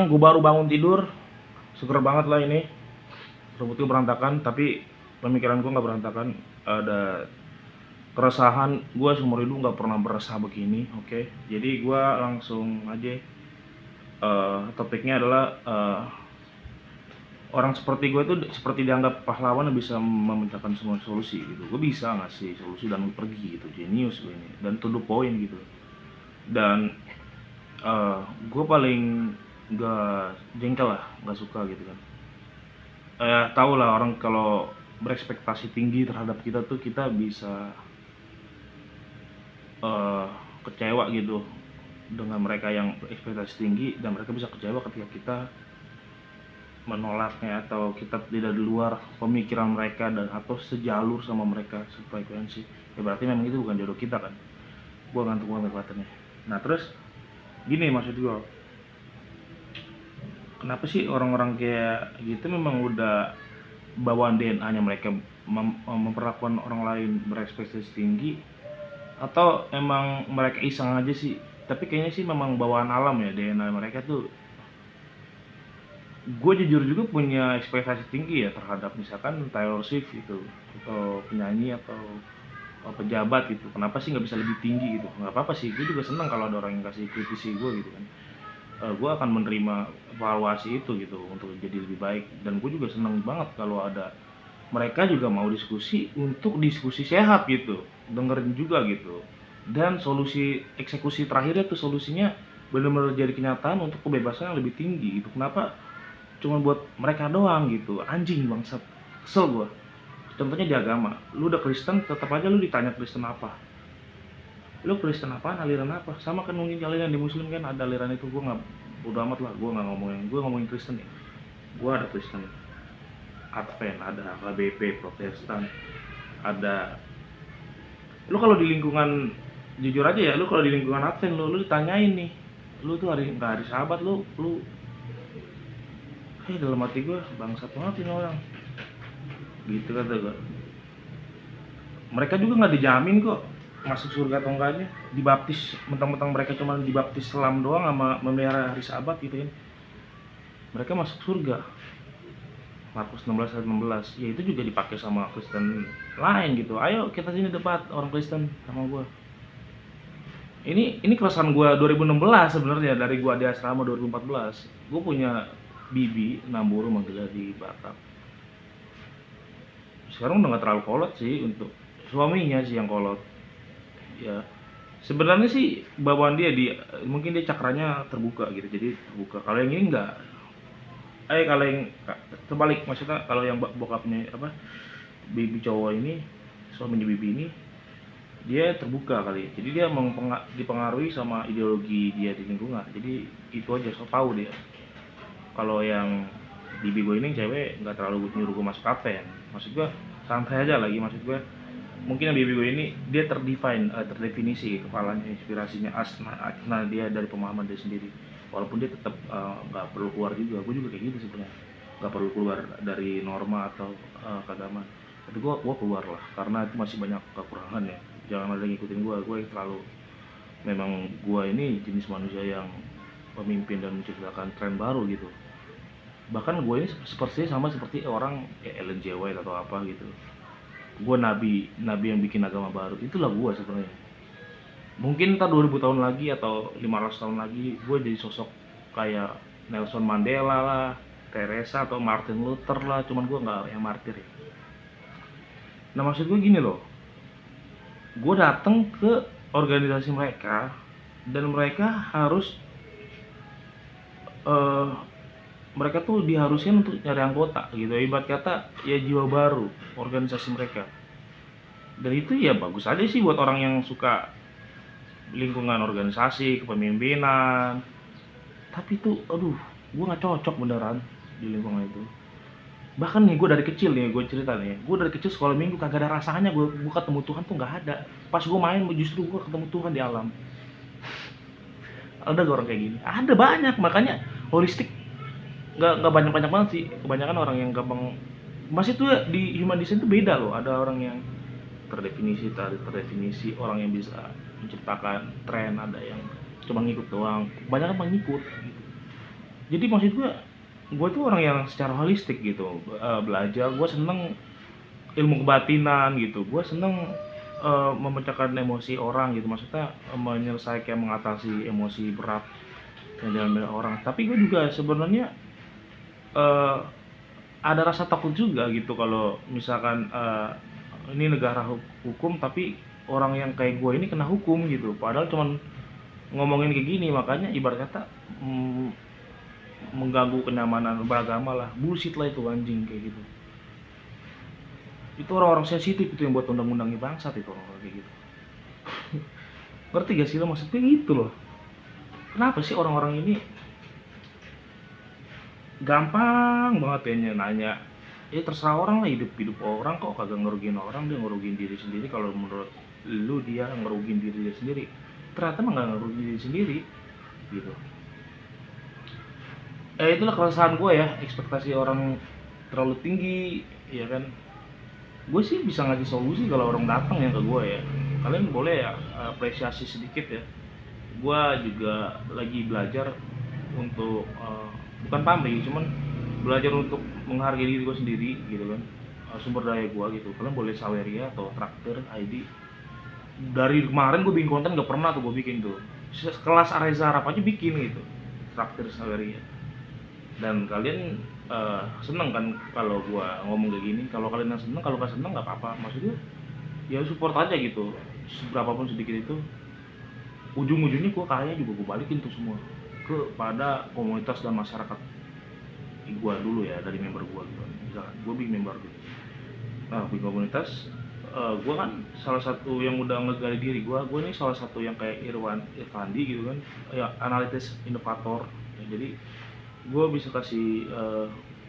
Gue baru bangun tidur, seger banget lah ini. Rambut gue berantakan, tapi pemikiran gue nggak berantakan. Ada keresahan, gue seumur hidup nggak pernah beresah begini. Oke, jadi gue langsung aja. Topiknya adalah orang seperti gue tuh seperti dianggap pahlawan yang bisa memecahkan semua solusi gitu. Gue bisa ngasih solusi dan pergi gitu, jenius gue ini, dan to the point gitu. Dan gue paling gak jengkel lah, gak suka gitu kan. Tau lah orang kalau berekspektasi tinggi terhadap kita tuh kita bisa kecewa gitu dengan mereka yang berekspektasi tinggi, dan mereka bisa kecewa ketika kita menolaknya atau kita tidak di luar pemikiran mereka dan atau sejalur sama mereka, sefrekuensi. Ya berarti memang itu bukan jodoh kita kan. Gue ngantuk banget kelihatannya. Nah terus gini maksud gue, kenapa sih orang-orang kayak gitu memang udah bawaan DNA-nya mereka memperlakukan orang lain berekspektasi tinggi, atau emang mereka iseng aja sih? Tapi kayaknya sih memang bawaan alam ya, DNA mereka tuh. Gue jujur juga punya ekspektasi tinggi ya terhadap misalkan Taylor Swift gitu, atau penyanyi atau pejabat gitu. Kenapa sih nggak bisa lebih tinggi gitu? Nggak apa-apa sih, gue juga seneng kalau ada orang yang kasih kritisi gue gitu kan. Gue akan menerima evaluasi itu gitu untuk jadi lebih baik, dan gue juga seneng banget kalau ada mereka juga mau diskusi untuk diskusi sehat gitu, dengerin juga gitu. Dan solusi eksekusi terakhirnya tuh solusinya benar-benar jadi kenyataan untuk kebebasan yang lebih tinggi gitu. Kenapa cuma buat mereka doang gitu? Anjing bangsat, kesel gua. Contohnya di agama, lu udah Kristen tetap aja lu ditanya Kristen apa, lu Kristen apaan, aliran apa? Sama kan mungkin aliran di Muslim kan ada aliran itu. Gua nggak, udah amat lah, gua ngomongin Kristen ya. Gua ada Kristen Advent, ada HBP Protestan, ada. Lu kalau di lingkungan, jujur aja ya, lu kalau di lingkungan Advent, lu ditanyain nih, lu tuh hari nggak hari Sabat, lu dalam hati gue bangsat banget ini orang gitu kata gue. Mereka juga nggak dijamin kok masuk surga atau enggaknya, dibaptis mentang-mentang mereka cuma dibaptis selam doang sama memelihara hari Sabat gitu kan, mereka masuk surga. Markus 16 ayat 16. Ya itu juga dipakai sama Kristen lain gitu. Ayo kita sini debat orang Kristen sama gua. Ini keresahan gua 2016 sebenarnya, dari gua di asrama 2014. Gua punya bibi Namburu manggilnya di Batam. Sekarang udah nggak terlalu kolot sih, untuk suaminya sih yang kolot. Ya sebenarnya sih bawaan dia di, mungkin dia cakranya terbuka gitu, jadi terbuka. Kalau yang ini enggak. Kalau yang terbalik, maksudnya kalau yang bokapnya apa, bibi cowok ini, suaminya bibi ini, dia terbuka kali, jadi dia dipengaruhi sama ideologi dia di lingkungan, jadi itu aja, so tau dia. Kalau yang bibi gue ini cewek, nggak terlalu nyuruh gue masuk kafe ya, maksud gue santai aja lagi. Maksud gue mungkin yang bibi gue ini dia terdefinisi kepalanya, inspirasinya asna dia dari pemahaman dia sendiri, walaupun dia tetap nggak perlu keluar juga. Gue juga kayak gitu sebenarnya, nggak perlu keluar dari norma atau keagamaan, tapi gue keluar lah karena itu masih banyak kekurangan ya. Jangan ada yang ngikutin gue yang terlalu, memang gue ini jenis manusia yang pemimpin dan menciptakan tren baru gitu. Bahkan gue ini sepertinya sama seperti orang ya Ellen G. White atau apa gitu. Gue nabi yang bikin agama baru, itulah gue sebenarnya. Mungkin ntar 2000 tahun lagi atau 500 tahun lagi gue jadi sosok kayak Nelson Mandela lah, Teresa atau Martin Luther lah, cuman gue nggak yang martir ya. Nah maksud gue gini loh, gue datang ke organisasi mereka dan mereka harus mereka tuh diharuskan untuk nyari anggota gitu, ibarat kata ya jiwa baru organisasi mereka. Dan itu ya bagus aja sih buat orang yang suka lingkungan organisasi kepemimpinan, tapi tuh aduh, gue nggak cocok beneran di lingkungan itu. Bahkan nih gue dari kecil nih, gue cerita nih, gue dari kecil sekolah minggu kagak ada rasanya. Gue ketemu Tuhan tuh nggak ada. Pas gue main justru gue ketemu Tuhan di alam. Ada orang kayak gini, ada banyak. Makanya holistik nggak banyak banget sih. Kebanyakan orang yang gampang masih tuh di human design tuh beda loh. Ada orang yang terdefinisi, orang yang bisa menciptakan tren, ada yang cuma ngikut doang. Kebanyakan mengikut gitu. Jadi maksud gue tuh orang yang secara holistik gitu, belajar. Gue seneng ilmu kebatinan gitu, gue seneng memecahkan emosi orang gitu, maksudnya menyelesaikan, mengatasi emosi berat yang dialami orang. Tapi gue juga sebenarnya eh, ada rasa takut juga gitu kalau misalkan ini negara hukum tapi orang yang kayak gue ini kena hukum gitu, padahal cuman ngomongin kayak gini. Makanya ibarat kata mm, mengganggu kenyamanan beragama lah, bullshit lah itu anjing kayak gitu. Itu orang-orang sensitif itu yang buat undang-undangnya, bangsat itu orang-orang kayak gitu. Ngerti gak sih lo maksudnya gitu loh. Kenapa sih orang-orang ini gampang banget ya nanya, ya terserah orang lah, hidup hidup orang kok kagak ngerugiin orang, dia ngerugiin diri sendiri. Kalau menurut lu dia ngerugiin diri dia sendiri, ternyata mah nggak ngerugiin diri sendiri gitu. Itulah keresahan gue ya, ekspektasi orang terlalu tinggi ya kan. Gue sih bisa ngasih solusi kalau orang datang ya ke gue ya, kalian boleh ya apresiasi sedikit ya. Gue juga lagi belajar untuk bukan pamrih, cuman belajar untuk menghargai diri gue sendiri gitu kan. Sumber daya gue gitu, kalian boleh Saweria atau Traktir ID. Dari kemarin gue bikin konten gak pernah tuh gue bikin tuh, kelas Areza Arab aja bikin gitu, Traktir Saweria. Dan kalian seneng kan kalau gue ngomong kayak gini. Kalau kalian yang seneng, kalau gak seneng gak apa-apa, maksudnya ya support aja gitu. Seberapapun sedikit itu, ujung-ujungnya gue kaya juga gue balikin tuh semua kepada komunitas dan masyarakat gue dulu ya, dari member gue gitu. Misalkan gue bikin member gitu, nah bikin komunitas, gue kan salah satu yang udah ngegali diri gue ini salah satu yang kayak Irfandi gitu kan, ya analitis inovator ya. Jadi gue bisa kasih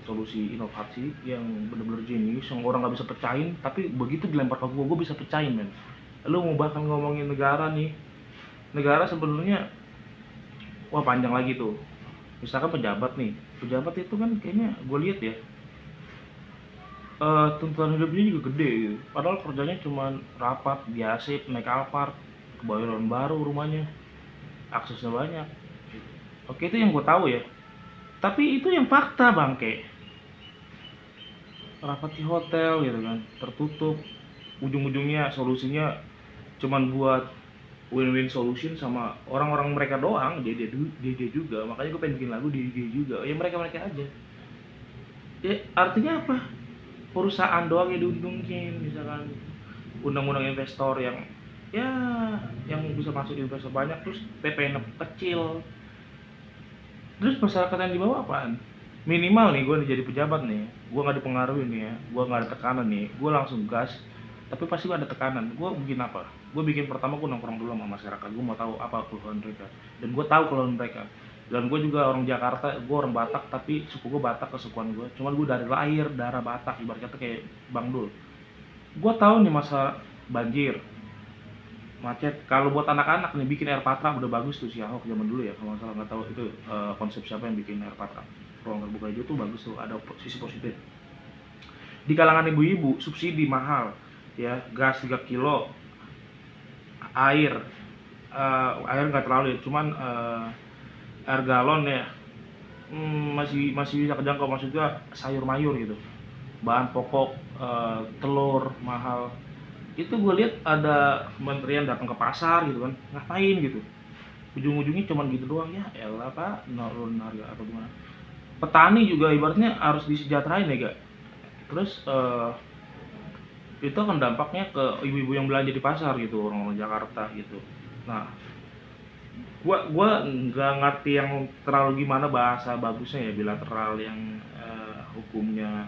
solusi inovasi yang bener-bener jenius yang orang nggak bisa pecahin, tapi begitu dilempar ke gue bisa pecahin men. Lu mau bahkan ngomongin negara nih, negara sebenarnya wah panjang lagi tuh. Misalkan pejabat nih, pejabat itu kan kayaknya gue lihat ya, tuntutan hidupnya juga gede gitu. Padahal kerjanya cuma rapat biasa, naik Alphard, kebayoran baru rumahnya, aksesnya banyak. Oke, itu yang gue tahu ya. Tapi itu yang fakta bangke. Rapat di hotel gitu kan, tertutup. Ujung-ujungnya solusinya cuman buat win-win solution sama orang-orang mereka doang. Dia juga. Makanya gue pengen bikin lagu dia juga. Ya mereka-mereka aja. Ya artinya apa? Perusahaan doang yang diuntungin, misalkan undang-undang investor yang ya yang bisa masuk investor banyak, terus PPN kecil. Terus masyarakat yang di bawah apaan? Minimal nih gue jadi pejabat nih, gue nggak dipengaruhi nih ya, gue nggak ada tekanan nih, gue langsung gas. Tapi pasti gue ada tekanan. Gue bikin apa? Gue bikin pertama gue nongkrong dulu sama masyarakat, gue mau tahu apa keluhan mereka, dan gue tahu keluhan mereka. Dan gue juga orang Jakarta, gue orang Batak, tapi suku gue Batak, kesukuan gue. Cuman gue dari lahir darah Batak, ibarat kata kayak Bang Dul. Gue tahu nih masa banjir, macet. Kalau buat anak-anak nih bikin air patra udah bagus tuh si Ahok zaman dulu ya, kalau nggak salah. Nggak tahu itu konsep siapa yang bikin air patra, ruang terbuka hijau tuh bagus tuh, ada sisi positif. Di kalangan ibu-ibu subsidi mahal ya, gas 3 kilo, air air nggak terlalu ya, cuman air galon ya. Masih masih bisa kejangkau, maksudnya sayur mayur gitu, bahan pokok, telur mahal. Itu gue lihat ada kementerian datang ke pasar gitu kan, ngapain gitu, ujung-ujungnya cuman gitu doang. Ya elah pak, nurun harga atau gimana. Petani juga ibaratnya harus disejahterain ya gak. Terus itu akan dampaknya ke ibu-ibu yang belanja di pasar gitu, orang-orang Jakarta gitu. Nah, gua nggak ngerti yang terlalu gimana bahasa bagusnya ya, bilateral yang hukumnya,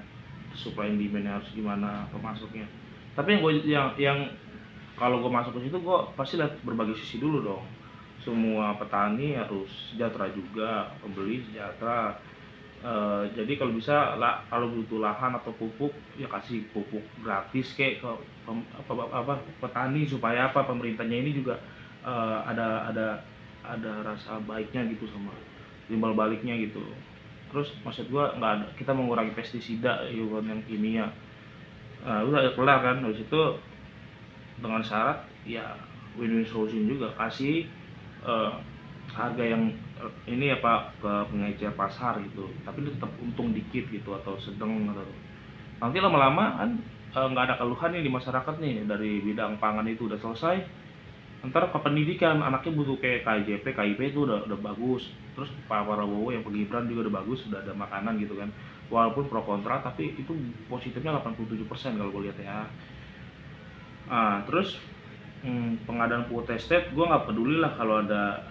supply and demand harus gimana pemasoknya. Tapi yang kalau gue masuk ke situ, gue pasti lihat berbagai sisi dulu dong. Semua petani harus sejahtera juga, pembeli sejahtera. Jadi kalau bisa lah, kalau butuh lahan atau pupuk ya kasih pupuk gratis kayak ke petani, supaya apa, pemerintahnya ini juga ada rasa baiknya gitu, sama timbal baliknya gitu. Terus maksud gua nggak ada, kita mengurangi pestisida yang kimia. Nah, udah kelar kan. Habis itu dengan syarat ya win-win solution juga, kasih harga yang ini apa ke pengecer pasar gitu, tapi tetap untung dikit gitu atau sedang atau nanti lama-lama kan nggak ada keluhan nih di masyarakat nih dari bidang pangan itu udah selesai. Ntar ke pendidikan anaknya butuh kayak KJP, KIP itu udah bagus. Terus Pak Prabowo yang Gibran juga udah bagus, udah ada makanan gitu kan. Walaupun pro kontra tapi itu positifnya 87% kalau gue lihat ya. Terus pengadaan quota estate gue nggak peduli lah kalau ada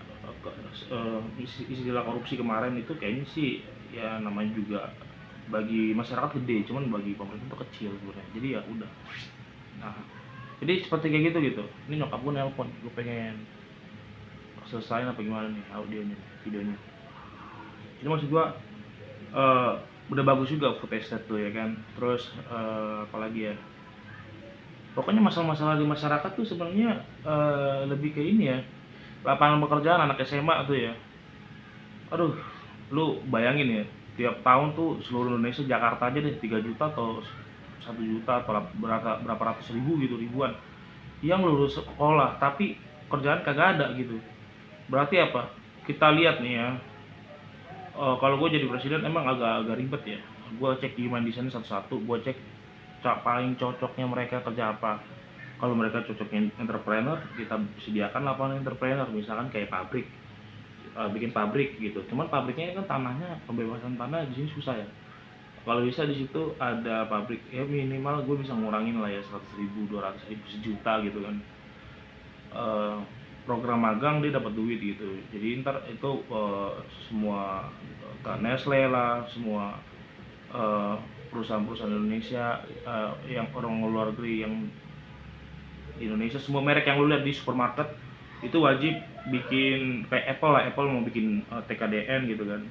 istilah korupsi kemarin itu kayaknya sih ya namanya juga bagi masyarakat gede, cuman bagi pemerintah itu kecil sebenarnya. Jadi ya udah. Nah, jadi seperti kayak gitu gitu. Ini nyokap gue nelpon, gue pengen selesai apa gimana nih audionya, videonya. Jadi maksud gue eh, udah bagus juga food estate tuh ya kan. Terus apalagi ya, pokoknya masalah-masalah di masyarakat tuh sebenarnya lebih ke ini ya, lapangan pekerjaan anak SMA tuh ya. Aduh, lu bayangin ya, tiap tahun tuh seluruh Indonesia, Jakarta aja deh 3 juta atau 1 juta atau berapa ratus ribu gitu, ribuan yang lulus sekolah tapi kerjaan kagak ada gitu. Berarti apa? Kita lihat nih ya, kalau gue jadi presiden emang agak ribet ya. Gue cek human design satu-satu, gue cek paling cocoknya mereka kerja apa. Kalau mereka cocoknya entrepreneur, kita sediakan lapangan entrepreneur, misalkan kayak pabrik, bikin pabrik gitu. Cuman pabriknya kan tanahnya, pembebasan tanah di sini susah ya. Kalau bisa di situ ada pabrik ya minimal gue bisa ngurangin lah ya 100 ribu, 200 ribu, sejuta gitu kan. Eh, program magang dia dapat duit gitu. Jadi ntar itu semua Nestle lah, semua perusahaan-perusahaan Indonesia yang orang luar negeri yang di Indonesia, semua merek yang lu lihat di supermarket itu wajib bikin kayak Apple lah. Apple mau bikin TKDN gitu kan,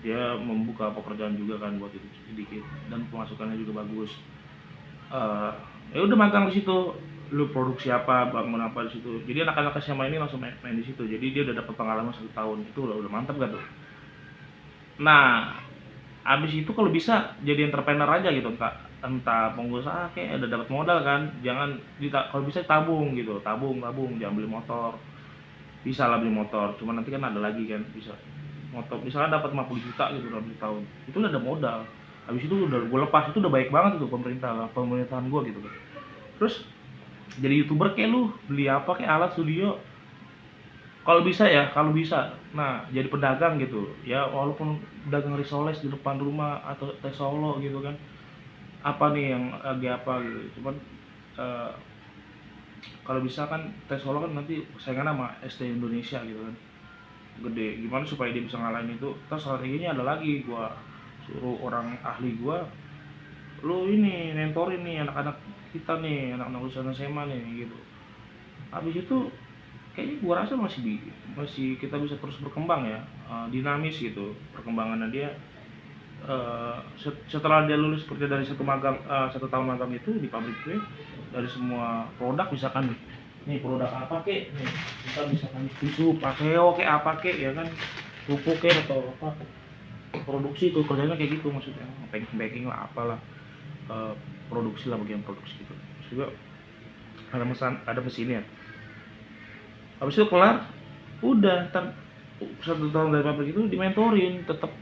dia membuka pekerjaan juga kan buat itu sedikit dan pemasukannya juga bagus. Ya udah magang di situ, lu produksi apa, bangun apa di situ. Jadi anak-anak SMA ini langsung main di situ. Jadi dia udah dapat pengalaman 1 tahun, itu udah mantap gak tuh. Nah, abis itu kalau bisa jadi entrepreneur aja gitu, entah pengusaha kayak udah dapat modal kan, jangan kalau bisa tabung gitu, tabung jangan beli motor. Bisa lah beli motor, cuman nanti kan ada lagi kan, bisa motor misalnya dapat 50 juta gitu dalam setahun, itu udah ada modal. Habis itu udah gue lepas, itu udah baik banget itu pemerintahan gue gitu kan. Terus jadi youtuber kayak lu beli apa kayak alat studio, kalau bisa ya, kalau bisa nah jadi pedagang gitu ya, walaupun dagang risoles di depan rumah atau teh solo gitu kan, apa nih yang lagi apa gitu. Cuman eh, kalau bisa kan teh solo kan nanti saingan sama ST Indonesia gitu kan, gede. Gimana supaya dia bisa ngalahin itu? Terus strateginya ada lagi, gua suruh orang ahli gua, lu ini mentorin nih anak-anak kita nih, anak-anak lulusan SMA nih gitu. Habis itu kayaknya gua rasa masih kita bisa terus berkembang ya, dinamis gitu perkembangannya dia. Setelah dia lulus kerja dari 1 tahun magang itu di pabrik gue, dari semua produk misalkan nih produk apa kek nih, kita misalkan tisu pakeo kayak apa kek ya kan, pupuk kek atau apa, produksi itu kerjanya kayak gitu maksudnya, packing lah apalah, eh, produksi lah, bagian produksi gitu. Terus juga ada mesinnya. Habis itu kelar udah ntar 1 tahun dari pabrik itu dimentorin, tetap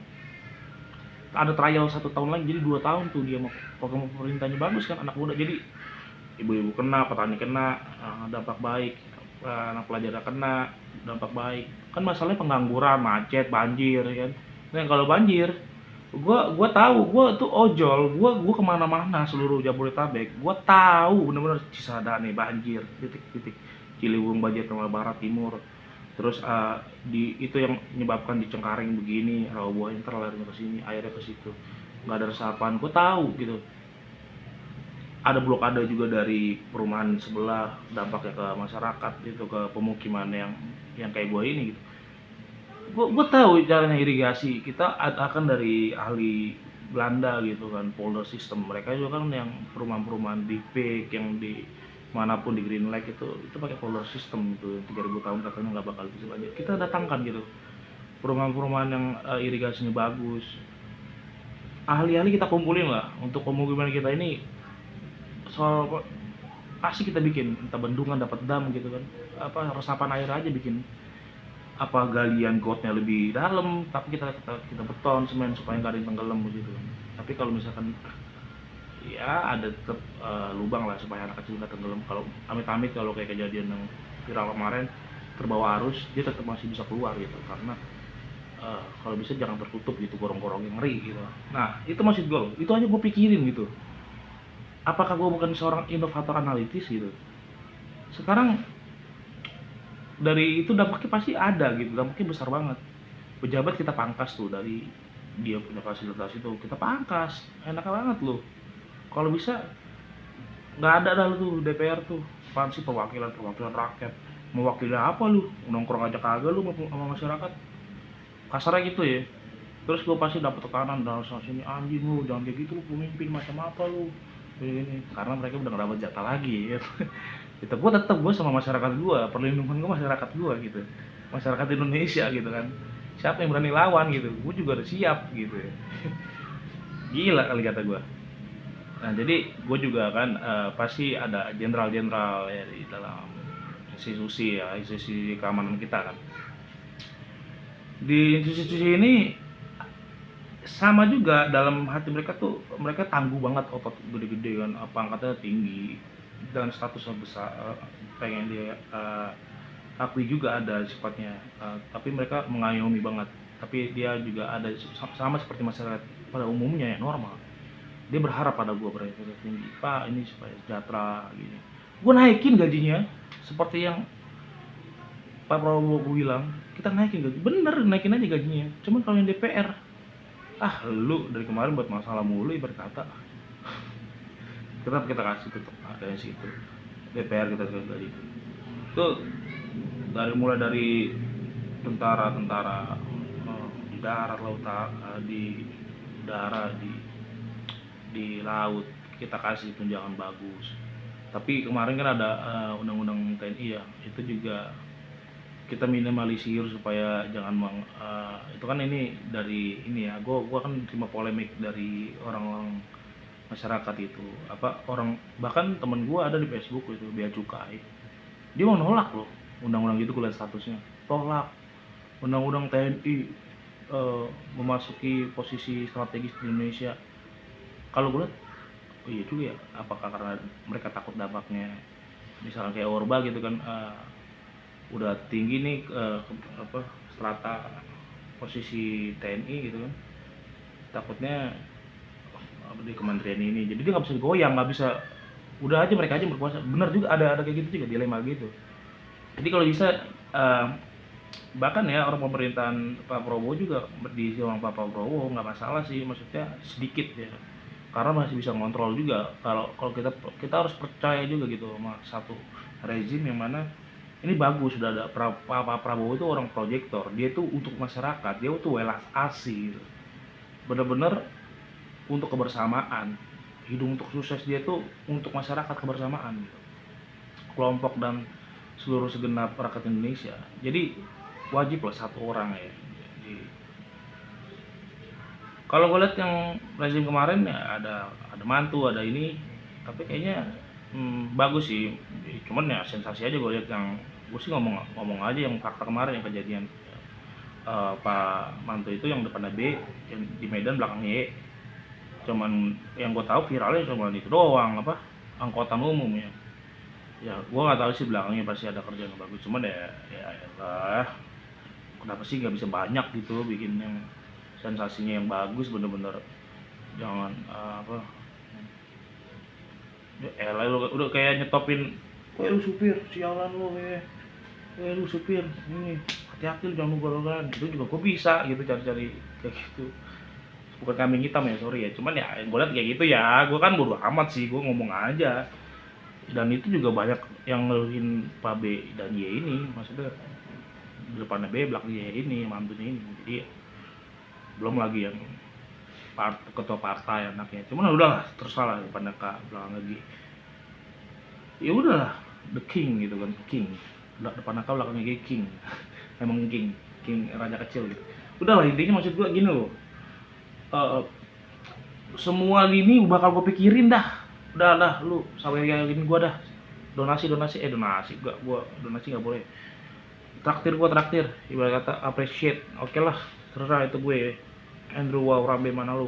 ada trial 1 tahun lagi, jadi 2 tahun tuh dia mau. Program pemerintahnya bagus kan, anak muda jadi ibu-ibu kena, petani kena, dampak baik, anak pelajar kena dampak baik kan. Masalahnya pengangguran, macet, banjir ya kan. Nah kalau banjir, gua tahu, gua tuh ojol, gua kemana-mana seluruh Jabodetabek, gua tahu bener-bener Cisadane banjir, titik-titik Ciliwung banjir, Tengah Barat, Timur. Terus di itu yang menyebabkan di Cengkareng begini, Rawabuaya terlarnya ke sini, airnya ke situ, nggak ada resapan, gue tahu gitu. Ada blokade juga dari perumahan sebelah, dampaknya ke masyarakat gitu, ke pemukiman yang kayak gue ini gitu. Gue tahu caranya irigasi, kita akan dari ahli Belanda gitu kan, polder system. Mereka juga kan yang perumahan-perumahan di Peak, yang di manapun di Green Lake itu pakai polder system itu, 3000 tahun katanya nggak bakal bisa banjir. Kita datangkan gitu perumahan-perumahan yang irigasinya bagus, ahli-ahli kita kumpulin lah untuk pemukiman kita ini. Soal pasti kita bikin entah bendungan, dapat dam gitu kan, apa resapan air aja bikin. apa galian gotnya lebih dalam, tapi kita beton semen supaya nggak ada yang tenggelam gitu kan. Tapi kalau misalkan ya ada tetap lubang lah supaya anak kecil nggak tenggelam. Kalau amit-amit kalau kayak kejadian yang viral kemarin terbawa arus, dia tetap masih bisa keluar gitu, karena kalau bisa jangan tertutup gitu, gorong-gorong yang ngeri gitu. Nah itu maksud gue, itu aja gue pikirin gitu, apakah gue bukan seorang inovator analitis gitu. Sekarang dari itu dampaknya pasti ada gitu, dampaknya besar banget. Pejabat kita pangkas tuh dari dia punya fasilitas itu, kita pangkas, enak banget loh. Kalau bisa nggak ada dah tuh DPR tuh, apaan sih perwakilan rakyat, mewakili apa lu, nongkrong aja kagak lu sama masyarakat, kasarnya gitu ya. Terus gue pasti dapet tekanan dari sana sini, anjing lu jangan kayak gitu, lu pemimpin macam apa lu ini, karena mereka udah gak dapet jatah lagi ya. Gitu, gue sama masyarakat gue, perlindungan gue masyarakat gue gitu, masyarakat Indonesia gitu kan, siapa yang berani lawan gitu, gue juga udah siap gitu ya. Gila kali kata gue. Nah jadi gue juga kan pasti ada jenderal-jenderal ya di dalam institusi ya, institusi keamanan kita kan. Di institusi ini sama juga, dalam hati mereka tuh mereka tangguh banget, otot gede-gede kan, apa angkatnya tinggi dan statusnya besar, pengen dia akui juga ada sifatnya, tapi mereka mengayomi banget. Tapi dia juga ada sama seperti masyarakat pada umumnya ya, normal. Dia berharap pada gue berekspresi tinggi, pak ini supaya sejahtera gini, gue naikin gajinya seperti yang Pak Prabowo bilang, kita naikin gaji, bener naikin aja gajinya. Cuman kalau yang DPR, lu dari kemarin buat masalah mulu ibarat kata, kita kasih tetap adanya situ. DPR kita kasih gaji itu dari mulai dari tentara di darat, di udara, di laut, kita kasih tunjangan bagus. Tapi kemarin kan ada undang-undang TNI ya, itu juga kita minimalisir supaya jangan itu kan ini dari ini ya, gua kan terima polemik dari orang-orang masyarakat itu, apa orang, bahkan temen gua ada di Facebook itu, bea cukai, dia mau nolak loh undang-undang gitu. Gue liat statusnya, tolak undang-undang TNI memasuki posisi strategis di Indonesia. Kalau gue liat, oh iya juga ya, apakah karena mereka takut dampaknya misalnya kayak Orba gitu kan, udah tinggi nih strata posisi TNI gitu kan, takutnya di kementerian ini, jadi dia nggak bisa digoyang, nggak bisa, udah aja mereka aja berkuasa. Bener juga, ada kayak gitu juga, dilema gitu. Jadi kalau bisa bahkan ya orang pemerintahan Pak Prabowo juga di sama Pak Prabowo nggak masalah sih, maksudnya sedikit ya, karena masih bisa ngontrol juga. Kalau kita harus percaya juga gitu sama satu rezim yang mana ini bagus. Sudah ada Pak Prabowo itu orang proyektor, dia tuh untuk masyarakat, dia tuh welas asih gitu. Bener-bener untuk kebersamaan, hidup untuk sukses, dia tuh untuk masyarakat, kebersamaan gitu, kelompok dan seluruh segenap rakyat Indonesia. Jadi wajib lah satu orang ya. Jadi kalau gue lihat yang rezim kemarin ya, ada mantu, ada ini, tapi kayaknya bagus sih. Cuman ya sensasi aja gue lihat, yang gue sih ngomong aja yang fakta kemarin yang kejadian, Pak mantu itu yang depannya B, yang di Medan belakangnya Y. Cuman yang gue tahu viralnya cuma itu doang, apa angkutan umum ya. Ya gue nggak tahu sih belakangnya pasti ada kerjaan yang bagus, cuman ya kenapa sih nggak bisa banyak gitu bikin yang sensasinya yang bagus, bener-bener jangan ya lu udah kayak nyetopin, lu supir sialan lu lu supir ini, hati-hati lu jangan ugal-ugalan. Itu juga gue bisa gitu cari-cari kayak gitu, bukan kambing hitam ya, sorry ya, cuman ya gue liat kayak gitu ya, gue kan bodo amat sih, gue ngomong aja. Dan itu juga banyak yang ngeluhin Pak B dan Y ini, maksudnya depannya B belakangnya Y ini, mantunya ini. Jadi belum lagi yang ketua partai anaknya, cuman udahlah terserah lah, depannya K belakangnya G, ya udahlah, the king gitu kan, king, depannya K belakangnya G, king. Emang king raja kecil gitu. Udahlah, intinya maksud gue gini loh, semua ini bakal gue pikirin dah. Udah lu sampai yakin gue dah, donasi gua donasi nggak boleh. traktir gua traktir, ibarat kata appreciate. Oke lah, terserah itu gue. Andrew Wow Rabe mana lu.